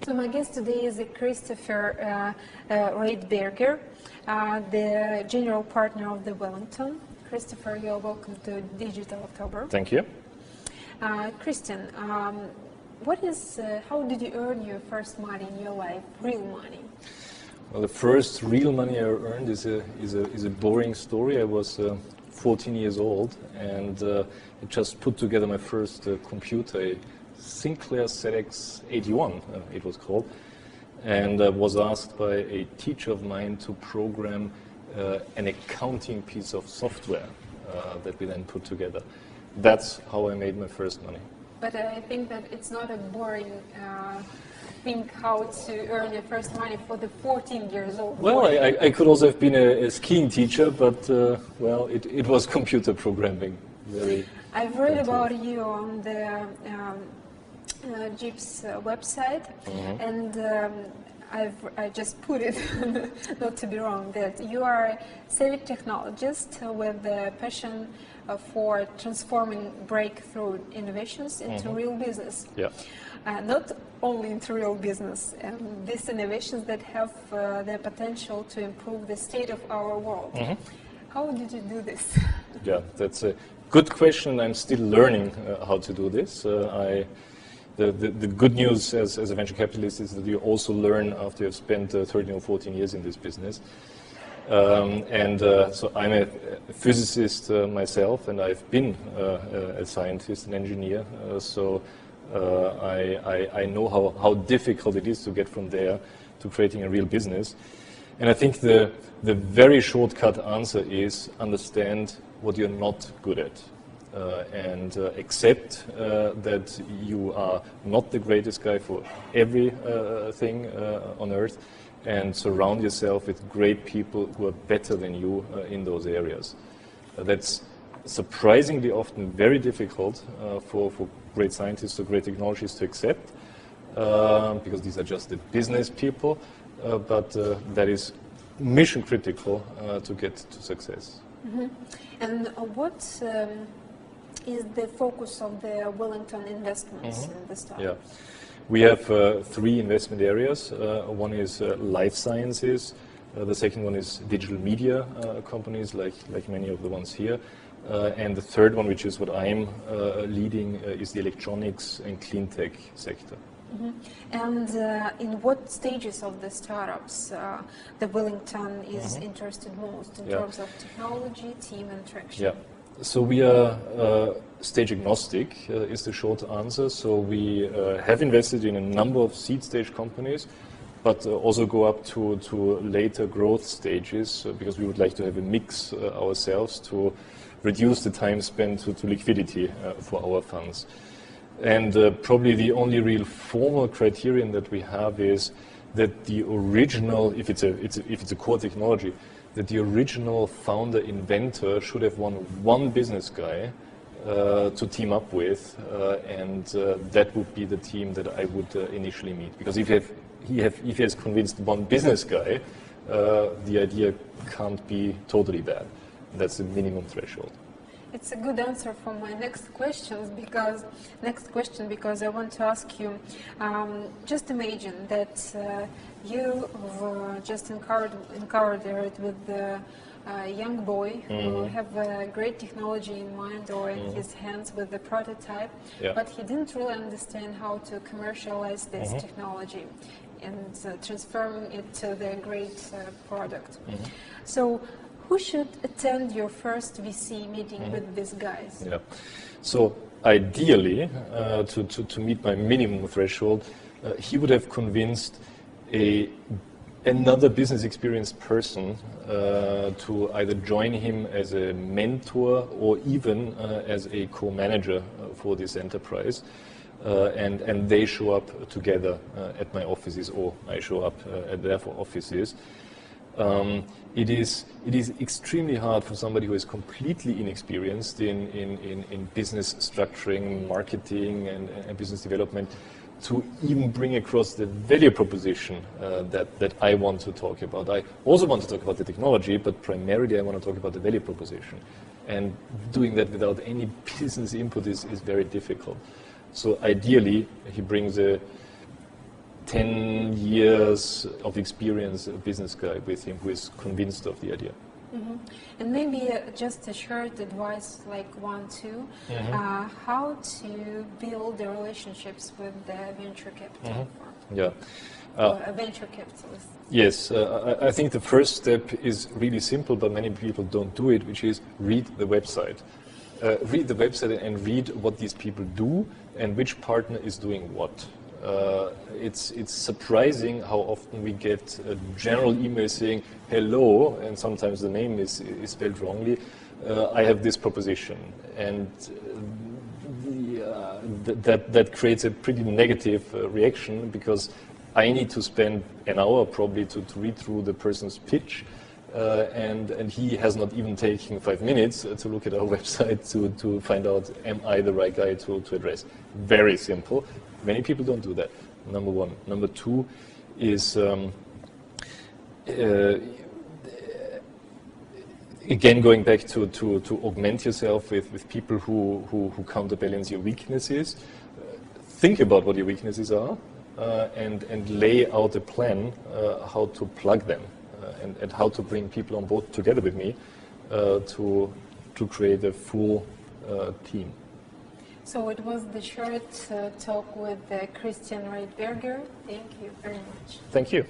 So my guest today is Christopher Reitberger, the general partner of the Wellington. Christopher, you're welcome to Digital October. Thank you. Christian, how did you earn your first money in your life, real money? Well, the first real money I earned is a boring story. I was 14 years old, and I just put together my first computer, a Sinclair ZX81, it was called, and was asked by a teacher of mine to program an accounting piece of software that we then put together. That's how I made my first money. But I think that it's not a boring thing how to earn your first money for the 14 years old. Well, I could also have been a skiing teacher, but well, it was computer programming. I've read about you on the Jeep's website, and I just put it, not to be wrong, that you are a savvy technologist with a passion for transforming breakthrough innovations into real business. Yeah. Not only into real business, and these innovations that have the potential to improve the state of our world. How did you do this? Yeah, that's a good question. I'm still learning how to do this. The good news as a venture capitalist is that you also learn after you've spent 13 or 14 years in this business. So I'm a physicist myself, and I've been a scientist, an engineer. So I know how difficult it is to get from there to creating a real business. And I think the very shortcut answer is understand what you're not good at. And accept that you are not the greatest guy for everything on earth, and surround yourself with great people who are better than you in those areas. That's surprisingly often very difficult for great scientists or great technologists to accept, because these are just the business people, but that is mission critical to get to success. And what is the focus of the Wellington investments in the startup? Yeah. We have three investment areas. One is life sciences. The second one is digital media companies, like many of the ones here. And the third one, which is what I'm leading, is the electronics and clean tech sector. And in what stages of the startups the Wellington is interested most in terms of technology, team, and traction? Yeah. So we are stage agnostic is the short answer. So we have invested in a number of seed stage companies, but also go up to later growth stages because we would like to have a mix ourselves to reduce the time spent to liquidity for our funds. And probably the only real formal criterion that we have is that the original, if it's a core technology, that the original founder inventor should have one business guy to team up with, and that would be the team that I would initially meet. Because if he has convinced one business guy, the idea can't be totally bad. That's the minimum threshold. It's a good answer for my next question because I want to ask you, just imagine that you just encountered it with a young boy who have great technology in mind or in his hands with the prototype, but he didn't really understand how to commercialize this technology and transforming it to the great product. So who should attend your first VC meeting with these guys? Yeah. So ideally, to meet my minimum threshold, he would have convinced another business experienced person to either join him as a mentor or even as a co-manager for this enterprise. And they show up together at my offices, or I show up at their offices. It is extremely hard for somebody who is completely inexperienced in business structuring, marketing, and business development to even bring across the value proposition that I want to talk about. I also want to talk about the technology, but primarily I want to talk about the value proposition. And doing that without any business input is very difficult. So ideally, he brings a 10 years of experience, a business guy with him who is convinced of the idea. And maybe just a short advice, like 1, 2, how to build the relationships with the venture capital firm, Yeah. or a venture capitalist. Yes, I think the first step is really simple, but many people don't do it, which is read the website. Read the website and read what these people do and which partner is doing what. It's surprising how often we get a general email saying hello, and sometimes the name is spelled wrongly. I have this proposition, and that creates a pretty negative reaction, because I need to spend an hour probably to read through the person's pitch, and he has not even taken 5 minutes to look at our website to find out, am I the right guy to address? Very simple. Many people don't do that, number one. Number two is, again, going back to augment yourself with people who counterbalance your weaknesses. Think about what your weaknesses are, and lay out a plan how to plug them, and how to bring people on board together with me to create a full team. So it was the short talk with Christian Reitberger. Thank you very much. Thank you.